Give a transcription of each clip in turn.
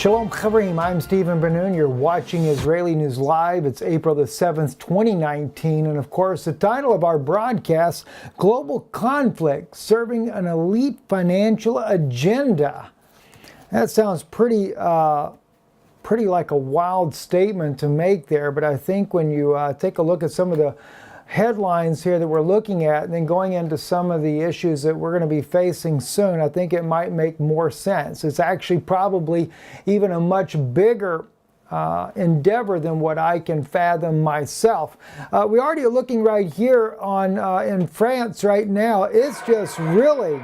Shalom Chaverim, I'm Stephen Ben-Nun. You're watching Israeli News Live. It's April the 7th, 2019. And of course, the title of our broadcast, Global Conflict, Serving an Elite Financial Agenda. That sounds pretty like a wild statement to make there, but I think when you take a look at some of the headlines here that we're looking at and then going into some of the issues that we're going to be facing soon, I think it might make more sense. It's actually probably even a much bigger endeavor than what I can fathom myself. We already are looking right here on in France right now. It's just really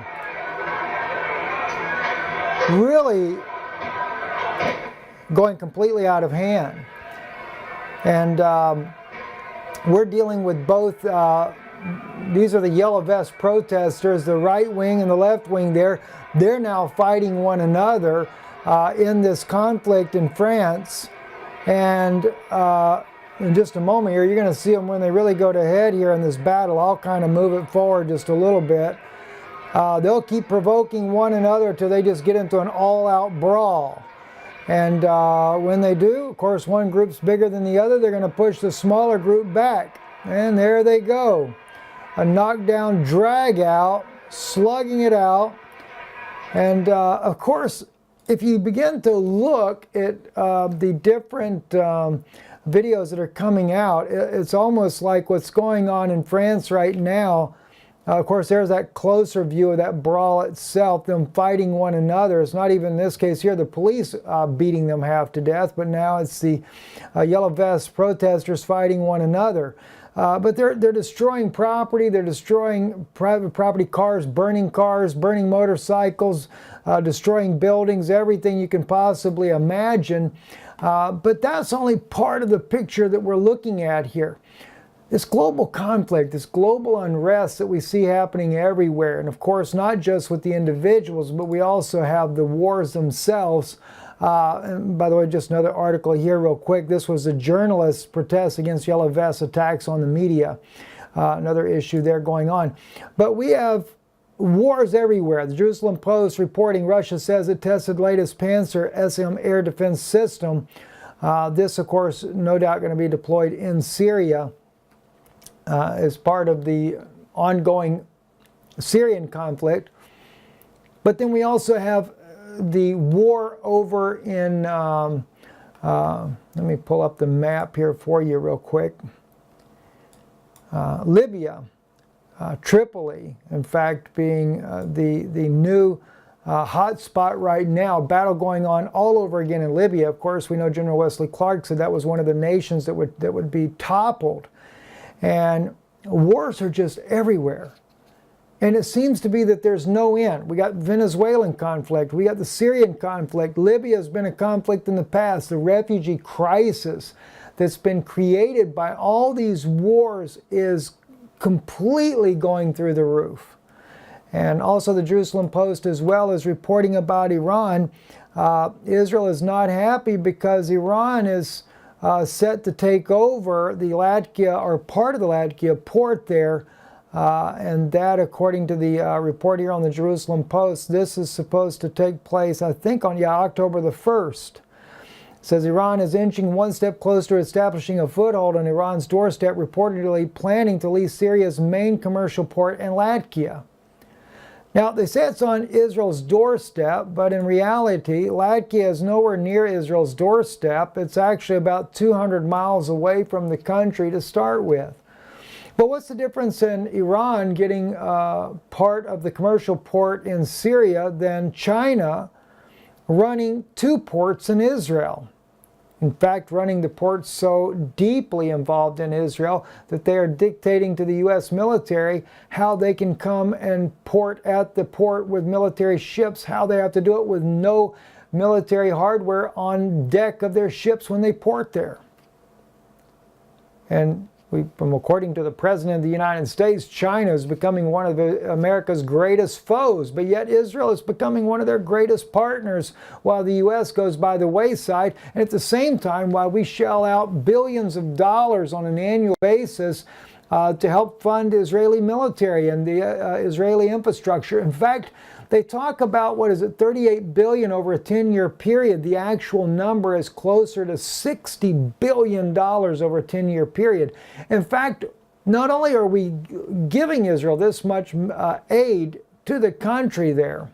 going completely out of hand. And we're dealing with both, these are the yellow vest protesters, the right wing and the left wing there. They're now fighting one another in this conflict in France. And in just a moment here, you're going to see them when they really go to head here in this battle. I'll kind of move it forward just a little bit. They'll keep provoking one another till they just get into an all-out brawl. And when they do, of course, one group's bigger than the other, they're going to push the smaller group back. And there they go. A knockdown drag out, slugging it out. And of course, if you begin to look at the different videos that are coming out, it's almost like what's going on in France right now. Of course, there's that closer view of that brawl itself, them fighting one another. It's not even in this case here the police beating them half to death, but now it's the yellow vest protesters fighting one another. But they're destroying property, they're destroying private property, cars, burning motorcycles, destroying buildings, everything you can possibly imagine. But that's only part of the picture that we're looking at here. This global conflict, this global unrest that we see happening everywhere, and of course not just with the individuals, but we also have the wars themselves. And by the way, just another article here real quick. This was a journalist's protest against yellow vest attacks on the media. Another issue there going on. But we have wars everywhere. The Jerusalem Post reporting Russia says it tested latest Panzer SM air defense system. This, of course, no doubt going to be deployed in Syria. As part of the ongoing Syrian conflict. But then we also have the war over in, let me pull up the map here for you real quick. Libya, Tripoli, in fact, being the new hot spot right now. Battle going on all over again in Libya. Of course, we know General Wesley Clark said that was one of the nations that would be toppled. And wars are just everywhere. And it seems to be that there's no end. We got Venezuelan conflict. We got the Syrian conflict. Libya has been a conflict in the past. The refugee crisis that's been created by all these wars is completely going through the roof. And also the Jerusalem Post as well is reporting about Iran. Israel is not happy because Iran is set to take over the Latakia, or part of the Latakia port there, and that, according to the report here on the Jerusalem Post, this is supposed to take place, I think, on October the 1st. It says Iran is inching one step closer to establishing a foothold on Iran's doorstep, reportedly planning to lease Syria's main commercial port in Latakia. Now, they say it's on Israel's doorstep, but in reality, Latakia is nowhere near Israel's doorstep. It's actually about 200 miles away from the country to start with. But what's the difference in Iran getting part of the commercial port in Syria than China running two ports in Israel? In fact, running the ports so deeply involved in Israel that they are dictating to the U.S. military how they can come and port at the port with military ships, how they have to do it with no military hardware on deck of their ships when they port there. And according to the President of the United States, China is becoming one of America's greatest foes, but yet Israel is becoming one of their greatest partners while the U.S. goes by the wayside. And at the same time, while we shell out billions of dollars on an annual basis to help fund Israeli military and the Israeli infrastructure. In fact, they talk about, what is it, $38 billion over a 10-year period. The actual number is closer to $60 billion over a 10-year period. In fact, not only are we giving Israel this much aid to the country there,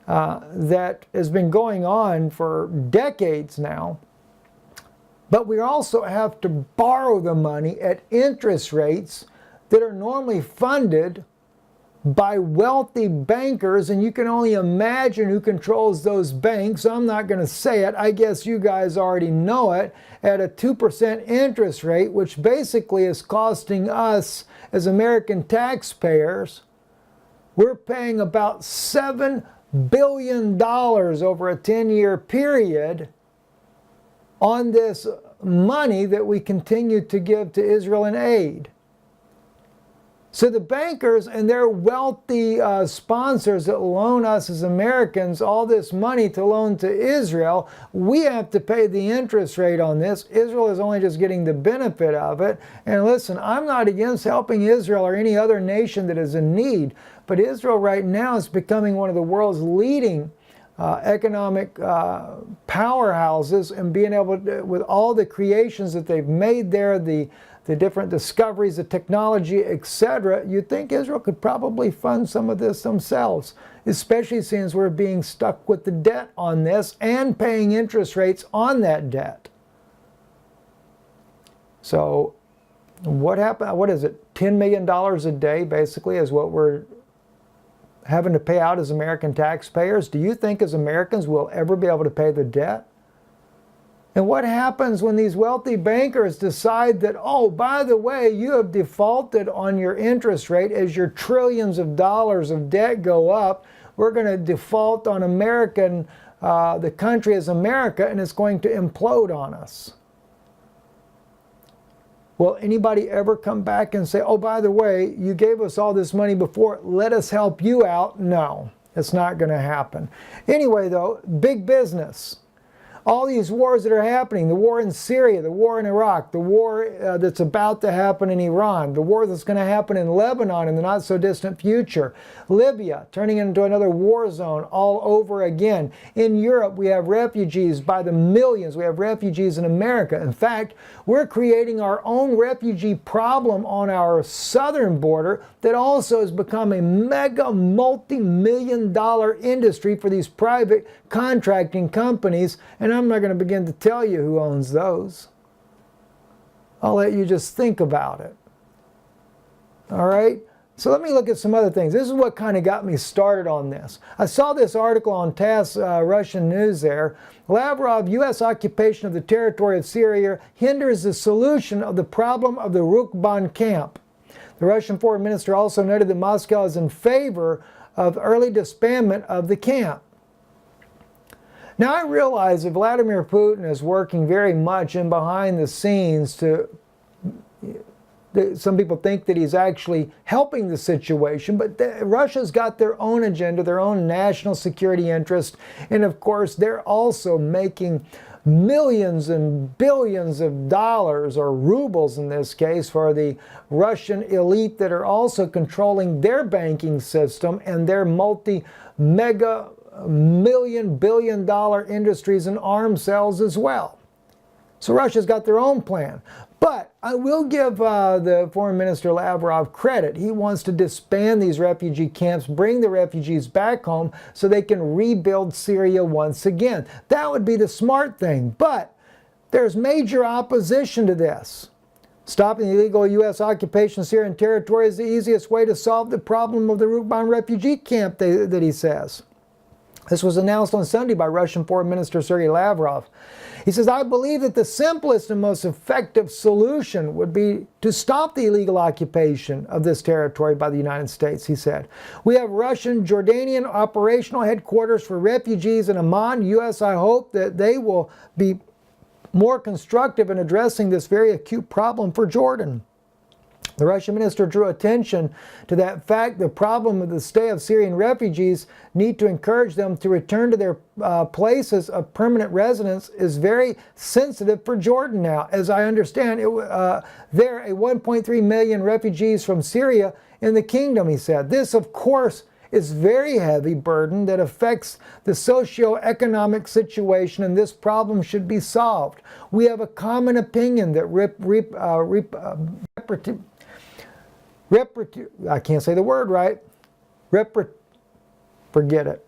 that has been going on for decades now, but we also have to borrow the money at interest rates that are normally funded by wealthy bankers, and you can only imagine who controls those banks. I'm not going to say it. I guess you guys already know it. At a 2% interest rate, which basically is costing us as American taxpayers, we're paying about $7 billion over a 10-year period on this money that we continue to give to Israel in aid. So the bankers and their wealthy sponsors that loan us as Americans all this money to loan to Israel, we have to pay the interest rate on this. Israel is only just getting the benefit of it. And listen, I'm not against helping Israel or any other nation that is in need, but Israel right now is becoming one of the world's leading economic powerhouses, and being able to, with all the creations that they've made there, the different discoveries, the technology, etc., you'd think Israel could probably fund some of this themselves, especially since we're being stuck with the debt on this and paying interest rates on that debt. So what happened? What is it? $10 million a day basically is what we're having to pay out as American taxpayers. Do you think as Americans we'll ever be able to pay the debt? And what happens when these wealthy bankers decide that, oh, by the way, you have defaulted on your interest rate as your trillions of dollars of debt go up? We're going to default on the country as America, and it's going to implode on us. Will anybody ever come back and say, oh, by the way, you gave us all this money before, let us help you out? No, it's not going to happen. Anyway, though, big business. All these wars that are happening, the war in Syria, the war in Iraq, the war that's about to happen in Iran, the war that's going to happen in Lebanon in the not so distant future, Libya turning into another war zone all over again. In Europe, we have refugees by the millions. We have refugees in America. In fact, we're creating our own refugee problem on our southern border that also has become a mega multi-million-dollar industry for these private contracting companies, and I'm not going to begin to tell you who owns those. I'll let you just think about it. All right? So let me look at some other things. This is what kind of got me started on this. I saw this article on TASS Russian news there. Lavrov, U.S. occupation of the territory of Syria hinders the solution of the problem of the Rukban camp. The Russian foreign minister also noted that Moscow is in favor of early disbandment of the camp. Now I realize that Vladimir Putin is working very much in behind the scenes to, some people think that he's actually helping the situation, but Russia's got their own agenda, their own national security interest, and of course they're also making millions and billions of dollars, or rubles in this case, for the Russian elite that are also controlling their banking system and their multi-mega billion-dollar industries and arms sales as well. So Russia's got their own plan. But I will give the Foreign Minister Lavrov credit. He wants to disband these refugee camps, bring the refugees back home so they can rebuild Syria once again. That would be the smart thing. But there's major opposition to this. Stopping the illegal U.S. occupation of Syrian territory is the easiest way to solve the problem of the Rukban refugee camp, that he says. This was announced on Sunday by Russian Foreign Minister Sergei Lavrov. He says, I believe that the simplest and most effective solution would be to stop the illegal occupation of this territory by the United States, he said. We have Russian, Jordanian operational headquarters for refugees in Amman. U.S., I hope that they will be more constructive in addressing this very acute problem for Jordan. The Russian minister drew attention to that fact. The problem of the stay of Syrian refugees need to encourage them to return to their places of permanent residence is very sensitive for Jordan now. As I understand, there are 1.3 million refugees from Syria in the kingdom, he said. This, of course, is very heavy burden that affects the socio-economic situation, and this problem should be solved. We have a common opinion that I can't say the word right. Forget it.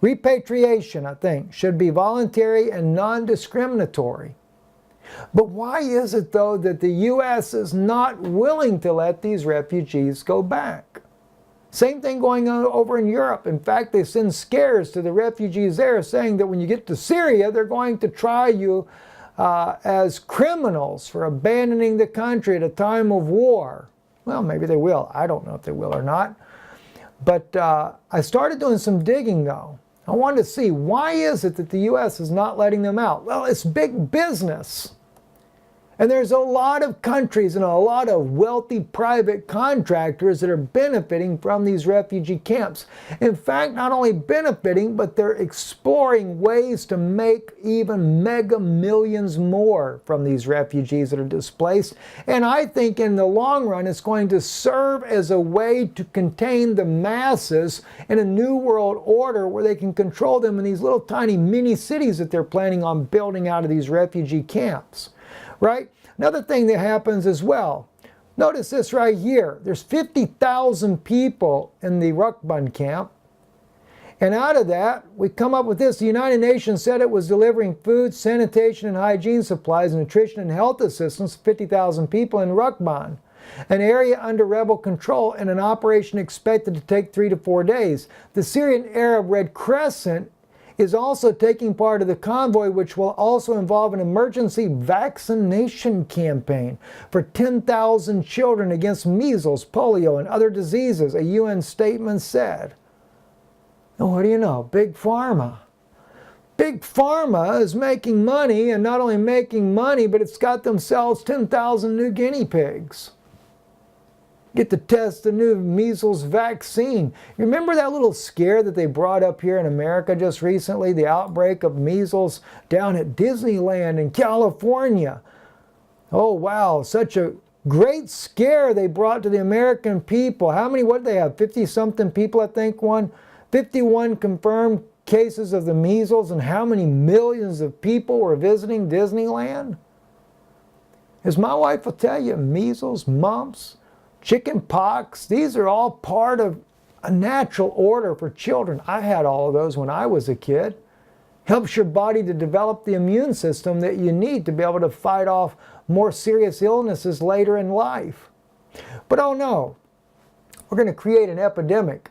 Repatriation, I think, should be voluntary and non-discriminatory. But why is it, though, that the U.S. is not willing to let these refugees go back? Same thing going on over in Europe. In fact, they send scares to the refugees there saying that when you get to Syria, they're going to try you as criminals for abandoning the country at a time of war. Well, maybe they will. I don't know if they will or not. But I started doing some digging, though. I wanted to see, why is it that the U.S. is not letting them out? Well, it's big business. And there's a lot of countries and a lot of wealthy private contractors that are benefiting from these refugee camps. In fact, not only benefiting, but they're exploring ways to make even mega millions more from these refugees that are displaced. And I think in the long run, it's going to serve as a way to contain the masses in a new world order where they can control them in these little tiny mini cities that they're planning on building out of these refugee camps. Right? Another thing that happens as well, notice this right here. There's 50,000 people in the Rukban camp. And out of that, we come up with this. The United Nations said it was delivering food, sanitation, and hygiene supplies, nutrition, and health assistance to 50,000 people in Rukban, an area under rebel control and an operation expected to take 3 to 4 days. The Syrian Arab Red Crescent is also taking part of the convoy, which will also involve an emergency vaccination campaign for 10,000 children against measles, polio, and other diseases, a UN statement said. And what do you know? Big Pharma. Big Pharma is making money, and not only making money, but it's got themselves 10,000 new guinea pigs. Get to test the new measles vaccine. You remember that little scare that they brought up here in America just recently, the outbreak of measles down at Disneyland in California? Oh, wow, such a great scare they brought to the American people. How many, what did they have, 50-something people, I think, 51 confirmed cases of the measles, and how many millions of people were visiting Disneyland? As my wife will tell you, measles, mumps, chicken pox, these are all part of a natural order for children. I had all of those when I was a kid. Helps your body to develop the immune system that you need to be able to fight off more serious illnesses later in life. But oh no, we're going to create an epidemic.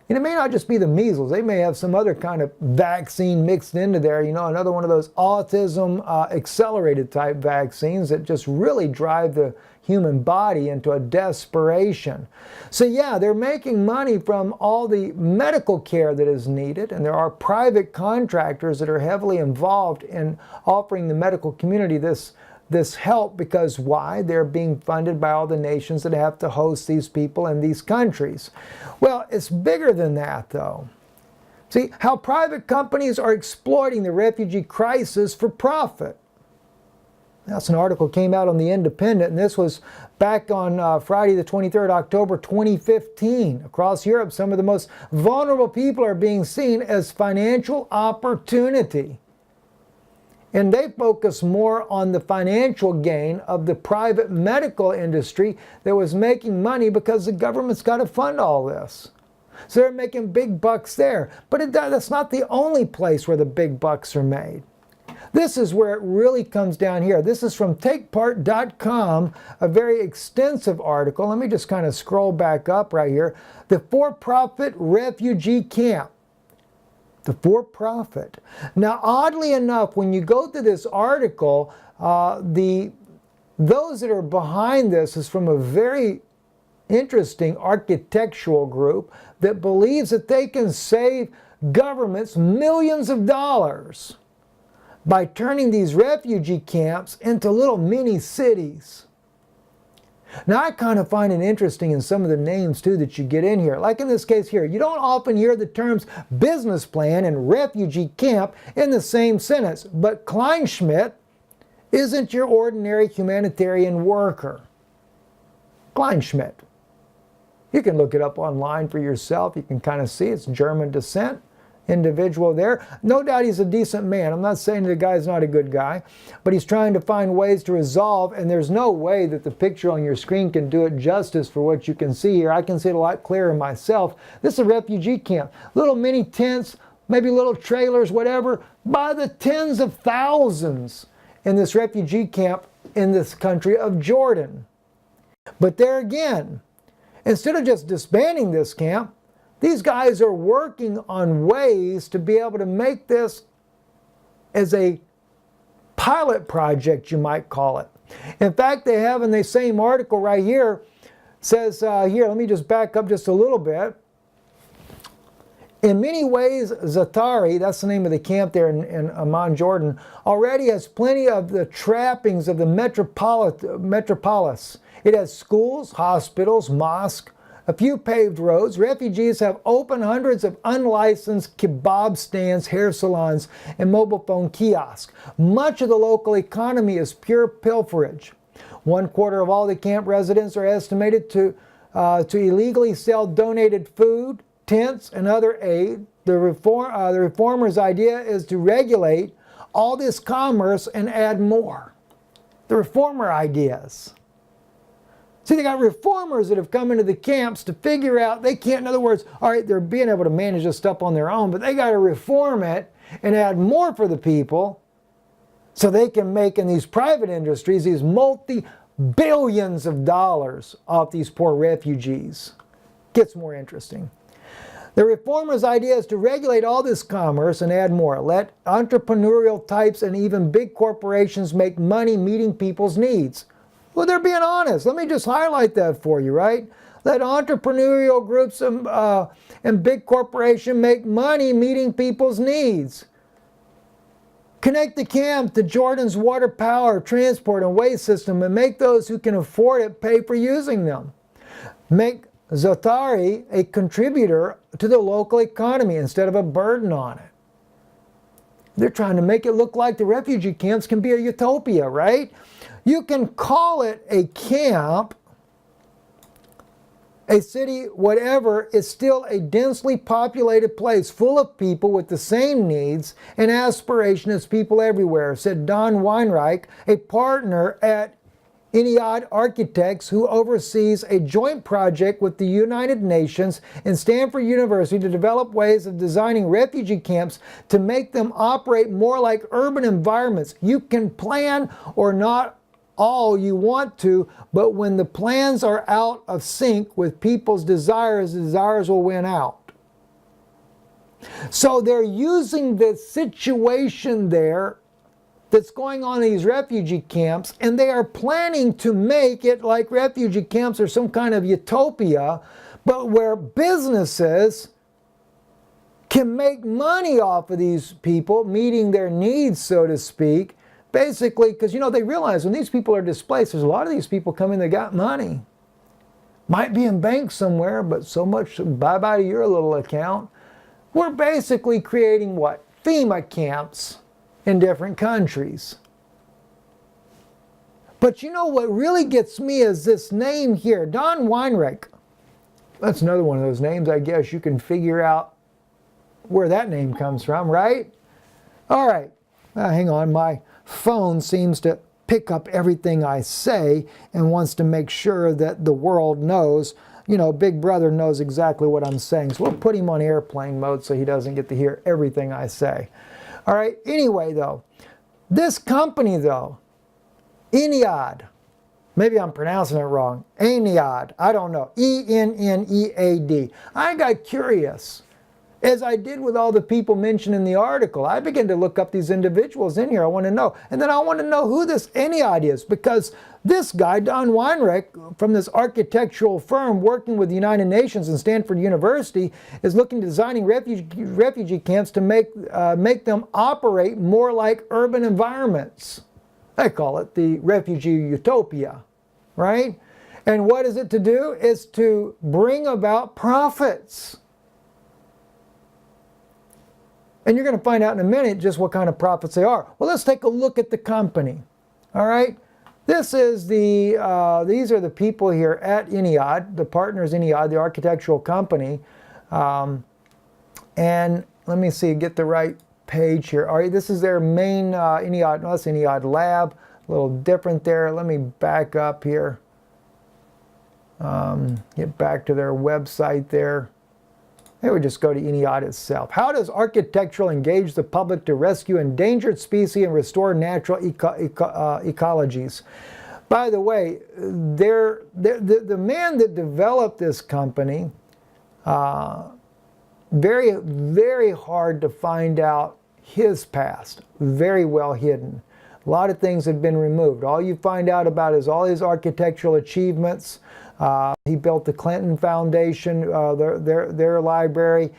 And it may not just be the measles. They may have some other kind of vaccine mixed into there. You know, another one of those autism accelerated type vaccines that just really drive the human body into a desperation. So yeah, they're making money from all the medical care that is needed, and there are private contractors that are heavily involved in offering the medical community this help, because why? They're being funded by all the nations that have to host these people in these countries. Well, it's bigger than that, though. See, how private companies are exploiting the refugee crisis for profit. That's an article came out on The Independent, and this was back on Friday the 23rd, October 2015. Across Europe, some of the most vulnerable people are being seen as financial opportunity. And they focus more on the financial gain of the private medical industry that was making money because the government's got to fund all this. So they're making big bucks there. But that's not the only place where the big bucks are made. This is where it really comes down here. This is from TakePart.com, a very extensive article. Let me just kind of scroll back up right here. The for-profit refugee camp. The for-profit. Now, oddly enough, when you go through this article, those that are behind this is from a very interesting architectural group that believes that they can save governments millions of dollars by turning these refugee camps into little mini cities. Now, I kind of find it interesting in some of the names, too, that you get in here. Like in this case here, you don't often hear the terms business plan and refugee camp in the same sentence, but Kleinschmidt isn't your ordinary humanitarian worker. Kleinschmidt. You can look it up online for yourself. You can kind of see it's German descent. Individual there. No doubt he's a decent man. I'm not saying the guy's not a good guy, but he's trying to find ways to resolve, and there's no way that the picture on your screen can do it justice for what you can see here. I can see it a lot clearer myself. This is a refugee camp. Little mini tents, maybe little trailers, whatever, by the tens of thousands in this refugee camp in this country of Jordan. But there again, instead of just disbanding this camp, these guys are working on ways to be able to make this as a pilot project, you might call it. In fact, they have in the same article right here, says here, let me just back up just a little bit. In many ways, Zatari, that's the name of the camp there in Amman, Jordan, already has plenty of the trappings of the metropolis. It has schools, hospitals, mosques, a few paved roads. Refugees have opened hundreds of unlicensed kebab stands, hair salons, and mobile phone kiosks. Much of the local economy is pure pilferage. 1/4 of all the camp residents are estimated to illegally sell donated food, tents, and other aid. The reformers' idea is to regulate all this commerce and add more. The reformer ideas. See, they got reformers that have come into the camps to figure out they can't, in other words, all right, they're being able to manage this stuff on their own, but they got to reform it and add more for the people so they can make in these private industries these multi-billions of dollars off these poor refugees. Gets more interesting. The reformers' idea is to regulate all this commerce and add more. Let entrepreneurial types and even big corporations make money meeting people's needs. Well, they're being honest. Let me just highlight that for you, right? Let entrepreneurial groups and big corporations make money meeting people's needs. Connect the camp to Jordan's water power, transport, and waste system and make those who can afford it pay for using them. Make Zatari a contributor to the local economy instead of a burden on it. They're trying to make it look like the refugee camps can be a utopia, right? You can call it a camp, a city, whatever. It's still a densely populated place full of people with the same needs and aspirations as people everywhere, said Don Weinreich, a partner at Eniad Architects, who oversees a joint project with the United Nations and Stanford University to develop ways of designing refugee camps to make them operate more like urban environments. You can plan or not all you want to, but when the plans are out of sync with people's desires, the desires will win out. So they're using the situation there that's going on in these refugee camps, and they are planning to make it like refugee camps are some kind of utopia, but where businesses can make money off of these people, meeting their needs, so to speak, basically, because, you know, they realize when these people are displaced, there's a lot of these people coming that got money. Might be in banks somewhere, but so much bye-bye to your little account. We're basically creating what? FEMA camps in different countries. But you know what really gets me is this name here, Don Weinreich. That's another one of those names, I guess you can figure out where that name comes from, right? All right, hang on, my phone seems to pick up everything I say and wants to make sure that the world knows, you know, Big Brother knows exactly what I'm saying. So we'll put him on airplane mode so he doesn't get to hear everything I say. All right, anyway though, this company though, Eniad, maybe I'm pronouncing it wrong, Eniad, I don't know, E-N-N-E-A-D. I got curious, as I did with all the people mentioned in the article. I began to look up these individuals in here. I want to know, and then I want to know who this Eniad is, because this guy, Don Weinreich, from this architectural firm working with the United Nations and Stanford University, is looking to designing refugee camps to make them operate more like urban environments. I call it the refugee utopia, right? And what is it to do? It's to bring about profits. And you're going to find out in a minute just what kind of profits they are. Well, let's take a look at the company. All right. This is these are the people here at Eniad, the partners Eniad, the architectural company. And let me see, get the right page here. All right, this is their main Eniad, no, that's Eniad lab. A little different there. Let me back up here. Get back to their website there. They would just go to Eniad itself. How does architectural engage the public to rescue endangered species and restore natural ecologies? By the way, the man that developed this company, very, very hard to find out his past. Very well hidden. A lot of things have been removed. All you find out about is all his architectural achievements. He built the Clinton Foundation, their library.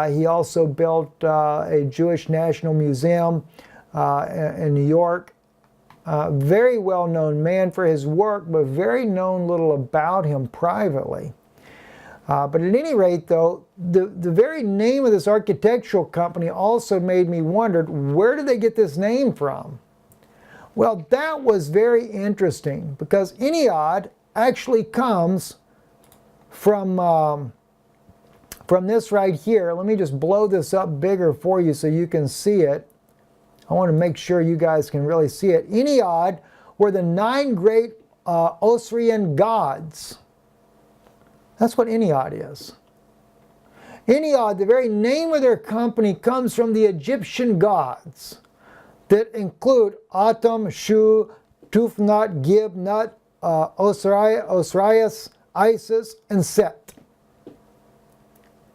He also built a Jewish National Museum in New York. Very well-known man for his work, but very known little about him privately. But at any rate, though, the very name of this architectural company also made me wonder, where did they get this name from? Well, that was very interesting, because Eniad actually comes from this right here. Let me just blow this up bigger for you so you can see it. I want to make sure you guys can really see it. Eniad were the 9 great Osirian gods. That's what Eniad is. Eniad, the very name of their company, comes from the Egyptian gods that include Atum, Shu, Tufnut, Gib, Nut, Osiris, Isis, and Set.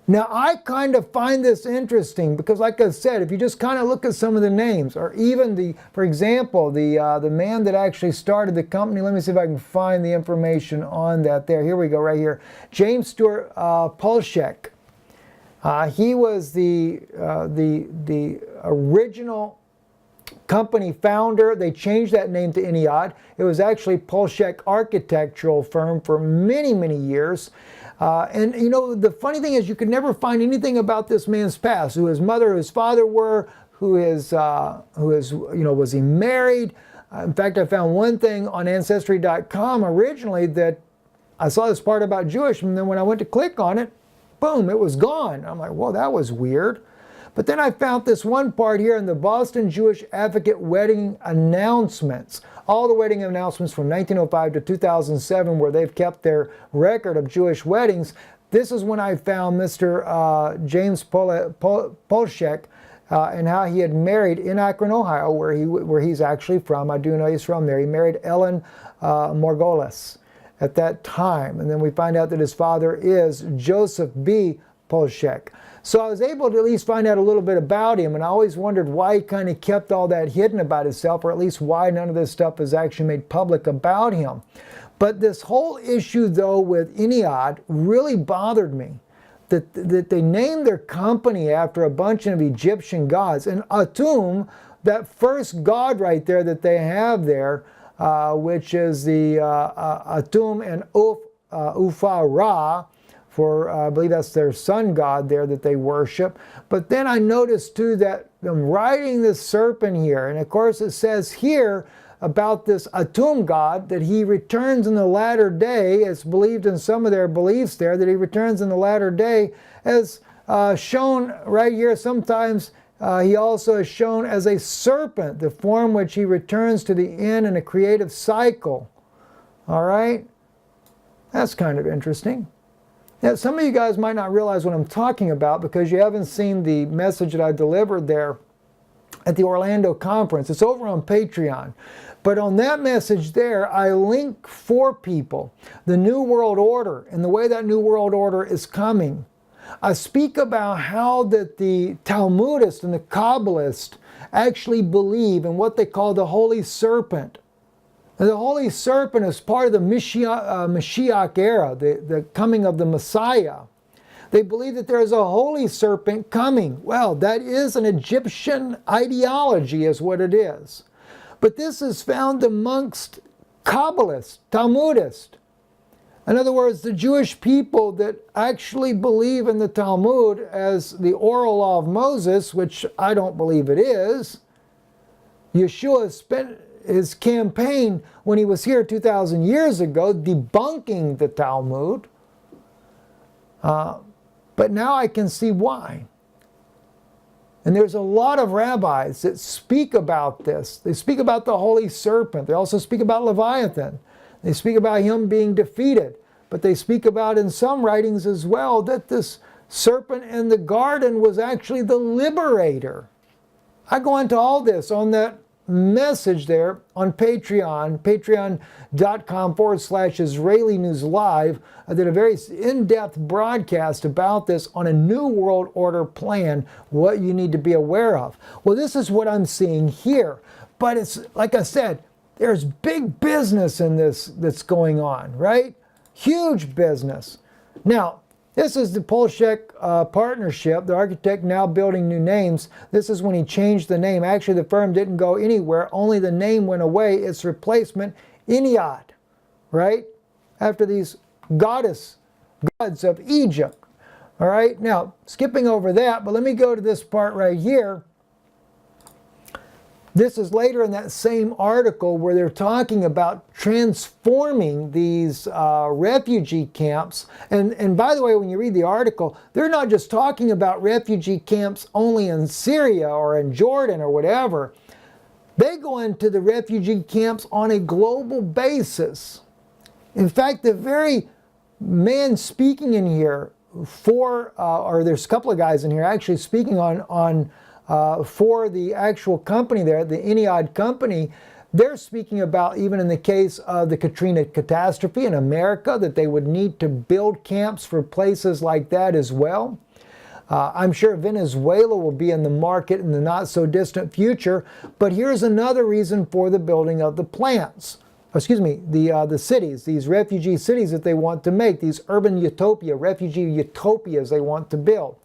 Now, I kind of find this interesting because, like I said, if you just kind of look at some of the names, or even for example, the man that actually started the company, let me see if I can find the information on that there. Here we go, right here. James Stewart Polshek. He was the original company founder. They changed that name to Eniad. It was actually Polshek Architectural Firm for many, many years. And you know, the funny thing is, you could never find anything about this man's past, who his mother, who his father were, was he married? In fact, I found one thing on Ancestry.com originally that I saw this part about Jewish, and then when I went to click on it, boom, it was gone. I'm like, well, that was weird. But then I found this one part here in the Boston Jewish Advocate wedding announcements. All the wedding announcements from 1905 to 2007, where they've kept their record of Jewish weddings. This is when I found Mr. James Polshek and how he had married in Akron, Ohio, where he's actually from. I do know he's from there. He married Ellen Margolis at that time. And then we find out that his father is Joseph B. Polshek. So I was able to at least find out a little bit about him, and I always wondered why he kind of kept all that hidden about himself, or at least why none of this stuff is actually made public about him. But this whole issue, though, with Eniad really bothered me, that they named their company after a bunch of Egyptian gods. And Atum, that first god right there that they have there, which is the Atum and Ufa Ra, for I believe that's their sun god there that they worship. But then I noticed too that I'm riding this serpent here, and of course it says here about this Atum god that he returns in the latter day. It's believed in some of their beliefs there that he returns in the latter day, as shown right here. Sometimes he also is shown as a serpent, the form which he returns to the end in a creative cycle. All right, that's kind of interesting. Now, some of you guys might not realize what I'm talking about because you haven't seen the message that I delivered there at the Orlando conference. It's over on Patreon. But on that message there, I link for people the New World Order and the way that New World Order is coming. I speak about how that the Talmudists and the Kabbalists actually believe in what they call the Holy Serpent. And the Holy Serpent is part of the Mashiach era, the coming of the Messiah. They believe that there is a Holy Serpent coming. Well, that is an Egyptian ideology is what it is. But this is found amongst Kabbalists, Talmudists. In other words, the Jewish people that actually believe in the Talmud as the oral law of Moses, which I don't believe it is. Yeshua spent his campaign when he was here 2,000 years ago debunking the Talmud. But now I can see why. And there's a lot of rabbis that speak about this. They speak about the holy serpent. They also speak about Leviathan. They speak about him being defeated. But they speak about in some writings as well that this serpent in the garden was actually the liberator. I go into all this on that message there on Patreon, patreon.com/Israeli News Live. I did a very in-depth broadcast about this on a New World Order plan, what you need to be aware of. Well, this is what I'm seeing here. But it's, like I said, there's big business in this that's going on, right? Huge business. Now, this is the Polshek partnership, the architect now building new names. This is when he changed the name. Actually, the firm didn't go anywhere. Only the name went away. Its replacement, Iniad, right? After these gods of Egypt. All right, now, skipping over that, but let me go to this part right here. This is later in that same article where they're talking about transforming these refugee camps. And by the way, when you read the article, they're not just talking about refugee camps only in Syria or in Jordan or whatever. They go into the refugee camps on a global basis. In fact, the very man speaking in here or there's a couple of guys in here actually speaking for the actual company there, the Iniad company, they're speaking about, even in the case of the Katrina catastrophe in America, that they would need to build camps for places like that as well. I'm sure Venezuela will be in the market in the not so distant future, but here's another reason for the building of the plants. The cities, these refugee cities that they want to make, these urban refugee utopias they want to build.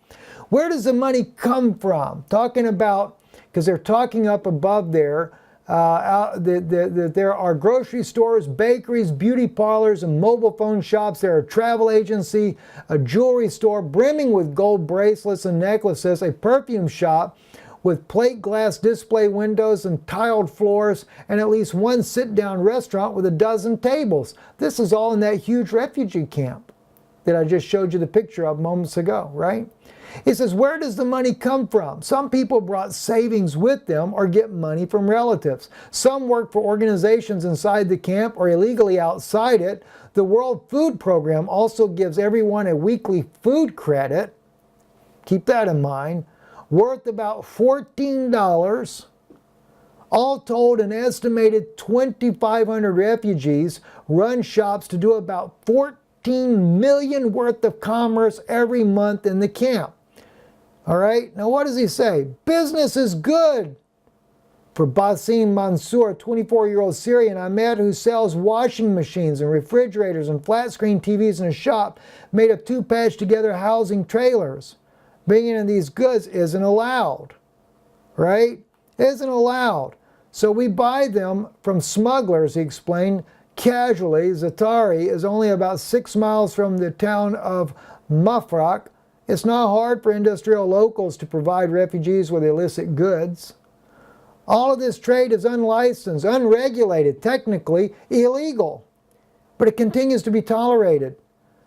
Where does the money come from? Talking about, because they're talking up above there, that there are grocery stores, bakeries, beauty parlors, and mobile phone shops. There are a travel agency, a jewelry store brimming with gold bracelets and necklaces, a perfume shop with plate glass display windows and tiled floors, and at least one sit-down restaurant with a dozen tables. This is all in that huge refugee camp that I just showed you the picture of moments ago, right? He says, where does the money come from? Some people brought savings with them or get money from relatives. Some work for organizations inside the camp or illegally outside it. The World Food Program also gives everyone a weekly food credit. Keep that in mind. Worth about $14. All told, an estimated 2,500 refugees run shops to do about 14 million worth of commerce every month in the camp. All right, now what does he say? Business is good for Basim Mansour, a 24-year-old Syrian I met who sells washing machines and refrigerators and flat-screen TVs in a shop made of two patched-together housing trailers. Bringing in these goods isn't allowed, right? Isn't allowed. So we buy them from smugglers, he explained. Casually, Zatari is only about 6 miles from the town of Mafraq. It's not hard for industrial locals to provide refugees with illicit goods. All of this trade is unlicensed, unregulated, technically illegal, but it continues to be tolerated.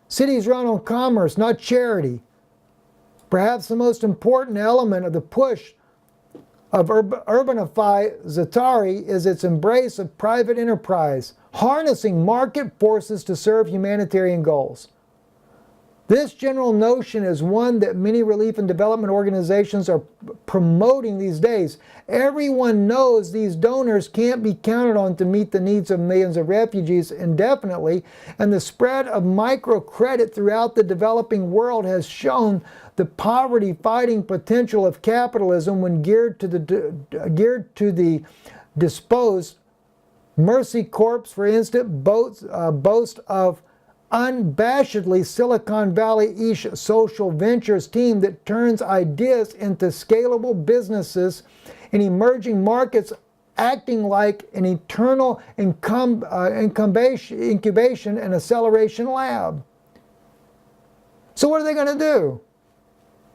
Cities run on commerce, not charity. Perhaps the most important element of the push of urbanify Zatari is its embrace of private enterprise, harnessing market forces to serve humanitarian goals. This general notion is one that many relief and development organizations are promoting these days. Everyone knows these donors can't be counted on to meet the needs of millions of refugees indefinitely, and the spread of microcredit throughout the developing world has shown the poverty-fighting potential of capitalism when geared to the disposed. Mercy Corps, for instance, boast of unabashedly Silicon Valley-ish social ventures team that turns ideas into scalable businesses in emerging markets acting like an eternal incubation and acceleration lab. So what are they going to do?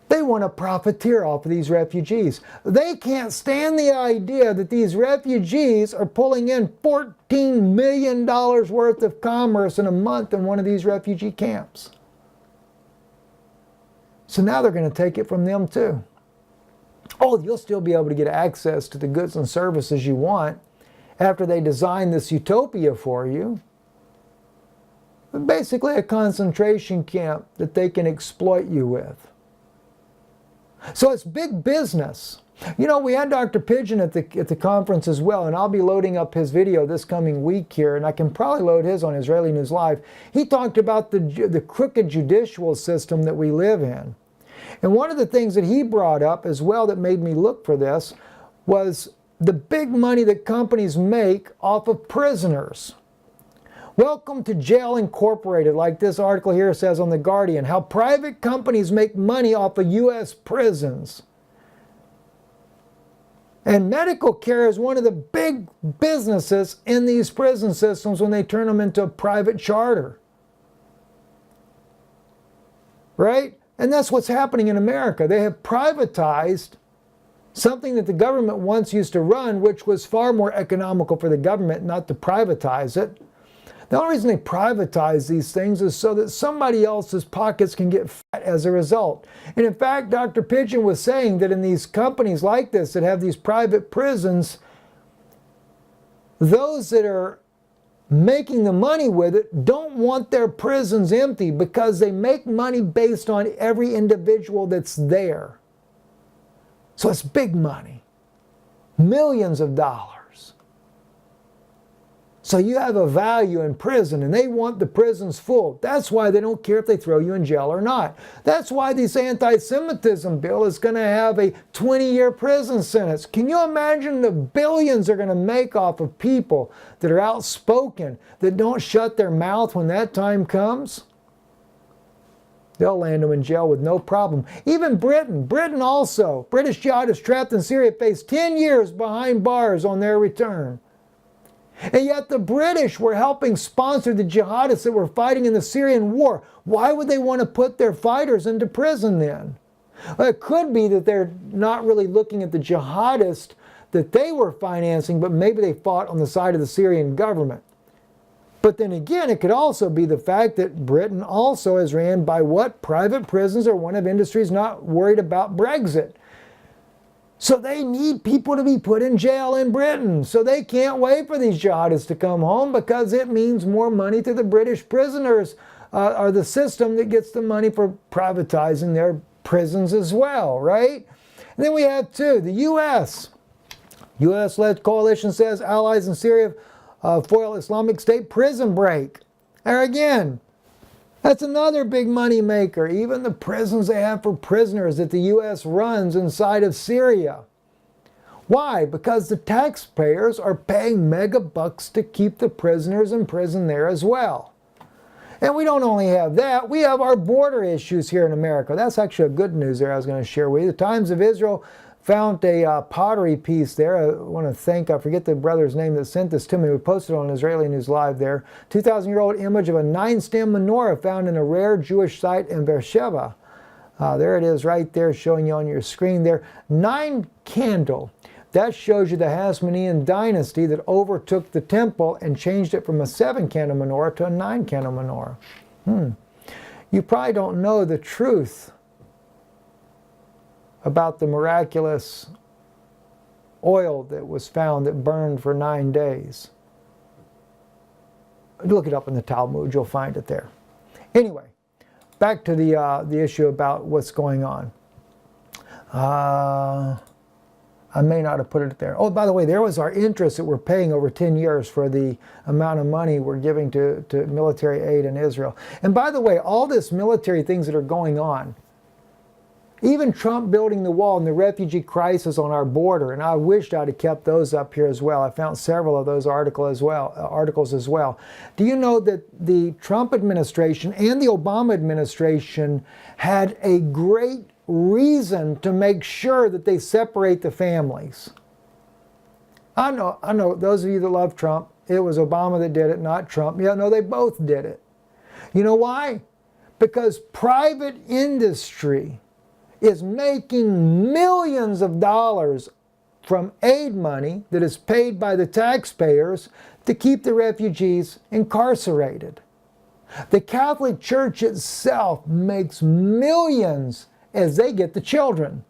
They want to profiteer off of these refugees. They can't stand the idea that these refugees are pulling in $14 million worth of commerce in a month in one of these refugee camps. So now they're going to take it from them too. Oh, you'll still be able to get access to the goods and services you want after they design this utopia for you. But basically a concentration camp that they can exploit you with. So it's big business. You know, we had Dr. Pigeon at the conference as well, and I'll be loading up his video this coming week here, and I can probably load his on Israeli News Live. He talked about the crooked judicial system that we live in. And one of the things that he brought up as well that made me look for this was the big money that companies make off of prisoners. Welcome to Jail Incorporated, like this article here says on The Guardian, how private companies make money off of U.S. prisons. And medical care is one of the big businesses in these prison systems when they turn them into a private charter. Right? And that's what's happening in America. They have privatized something that the government once used to run, which was far more economical for the government not to privatize it. The only reason they privatize these things is so that somebody else's pockets can get fat as a result. And in fact, Dr. Pigeon was saying that in these companies like this that have these private prisons, those that are making the money with it don't want their prisons empty because they make money based on every individual that's there. So it's big money. Millions of dollars. So you have a value in prison and they want the prisons full. That's why they don't care if they throw you in jail or not. That's why this anti-Semitism bill is going to have a 20-year prison sentence. Can you imagine the billions they're going to make off of people that are outspoken, that don't shut their mouth when that time comes? They'll land them in jail with no problem. Even Britain also, British jihadists trapped in Syria face 10 years behind bars on their return. And yet the British were helping sponsor the jihadists that were fighting in the Syrian war. Why would they want to put their fighters into prison then? Well, it could be that they're not really looking at the jihadists that they were financing, but maybe they fought on the side of the Syrian government. But then again, it could also be the fact that Britain also is ran by what? Private prisons are one of industries not worried about Brexit. So they need people to be put in jail in Britain. So they can't wait for these jihadists to come home because it means more money to the British prisoners or the system that gets the money for privatizing their prisons as well, right? And then we have two, the U.S. U.S.-led coalition says allies in Syria foil Islamic State prison break. There again, that's another big money maker. Even the prisons they have for prisoners that the U.S. runs inside of Syria. Why? Because the taxpayers are paying mega bucks to keep the prisoners in prison there as well. And we don't only have that, we have our border issues here in America. That's actually a good news there I was going to share with you. The Times of Israel found a pottery piece there. I want to thank, I forget the brother's name that sent this to me. We posted it on Israeli News Live there. 2,000-year-old image of a 9-stem menorah found in a rare Jewish site in Beersheba. There it is right there showing you on your screen there. 9-candle. That shows you the Hasmonean dynasty that overtook the temple and changed it from a 7-candle menorah to a 9-candle menorah. You probably don't know the truth about the miraculous oil that was found that burned for 9 days. Look it up in the Talmud, you'll find it there. Anyway, back to the issue about what's going on. I may not have put it there. Oh, by the way, there was our interest that we're paying over 10 years for the amount of money we're giving to military aid in Israel. And by the way, all this military things that are going on, even Trump building the wall and the refugee crisis on our border, and I wished I'd have kept those up here as well. I found several of those articles as well. Do you know that the Trump administration and the Obama administration had a great reason to make sure that they separate the families? I know, those of you that love Trump, it was Obama that did it, not Trump. Yeah, no, they both did it. You know why? Because private industry is making millions of dollars from aid money that is paid by the taxpayers to keep the refugees incarcerated. The Catholic Church itself makes millions as they get the children.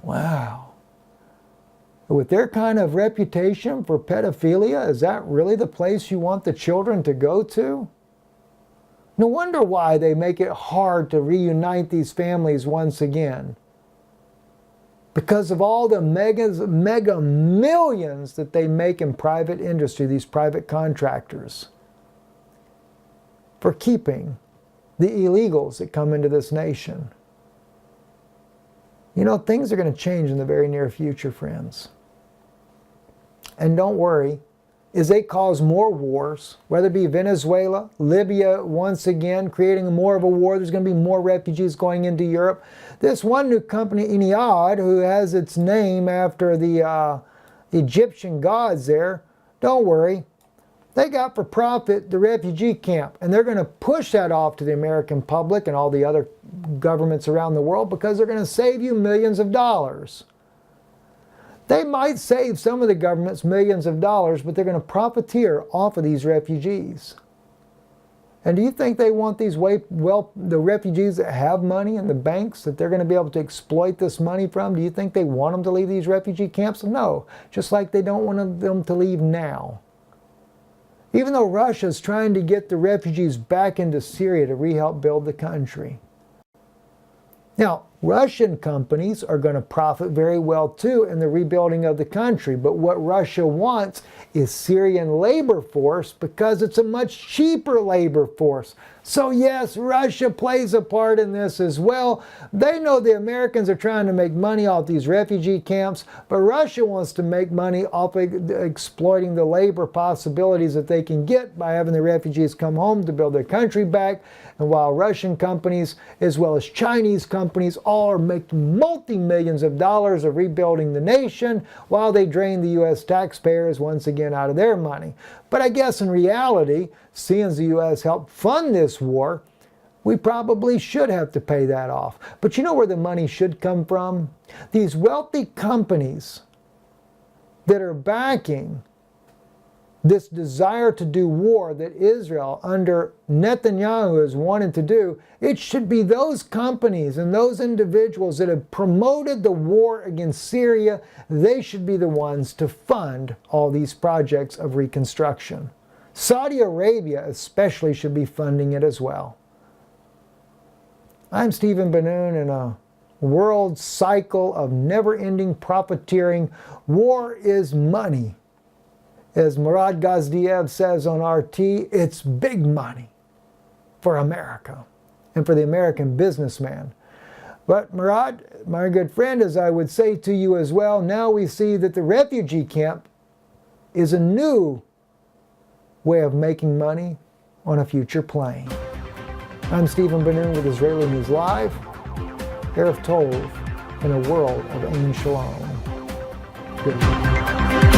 Wow. With their kind of reputation for pedophilia, is that really the place you want the children to go to? No wonder why they make it hard to reunite these families once again. Because of all the mega millions that they make in private industry, these private contractors, for keeping the illegals that come into this nation. You know, things are going to change in the very near future, friends. And don't worry, as they cause more wars, whether it be Venezuela, Libya, once again, creating more of a war, there's going to be more refugees going into Europe. This one new company, Eniad, who has its name after the Egyptian gods there, don't worry, they got for profit the refugee camp, and they're going to push that off to the American public and all the other governments around the world because they're going to save you millions of dollars. They might save some of the governments millions of dollars, but they're going to profiteer off of these refugees. And do you think they want these the refugees that have money in the banks, that they're going to be able to exploit this money from? Do you think they want them to leave these refugee camps? No, just like they don't want them to leave now. Even though Russia's trying to get the refugees back into Syria to re-help build the country. Now, Russian companies are going to profit very well too in the rebuilding of the country, but what Russia wants is Syrian labor force because it's a much cheaper labor force. So yes, Russia plays a part in this as well. They know the Americans are trying to make money off these refugee camps, but Russia wants to make money off exploiting the labor possibilities that they can get by having the refugees come home to build their country back. And while Russian companies, as well as Chinese companies, all are making multi-millions of dollars of rebuilding the nation, while they drain the U.S. taxpayers once again out of their money. But I guess in reality, seeing as the U.S. helped fund this war, we probably should have to pay that off. But you know where the money should come from? These wealthy companies that are backing this desire to do war that Israel under Netanyahu is wanting to do, it should be those companies and those individuals that have promoted the war against Syria. They should be the ones to fund all these projects of reconstruction. Saudi Arabia especially should be funding it as well. I'm Stephen Benoon in a world cycle of never-ending profiteering. War is money. As Murad Gazdiev says on RT, it's big money for America and for the American businessman. But Murad, my good friend, as I would say to you as well, now we see that the refugee camp is a new way of making money on a future plane. I'm Stephen Benoon with Israeli News Live, Erev Tov, in a world of Ein Shalom. Good night.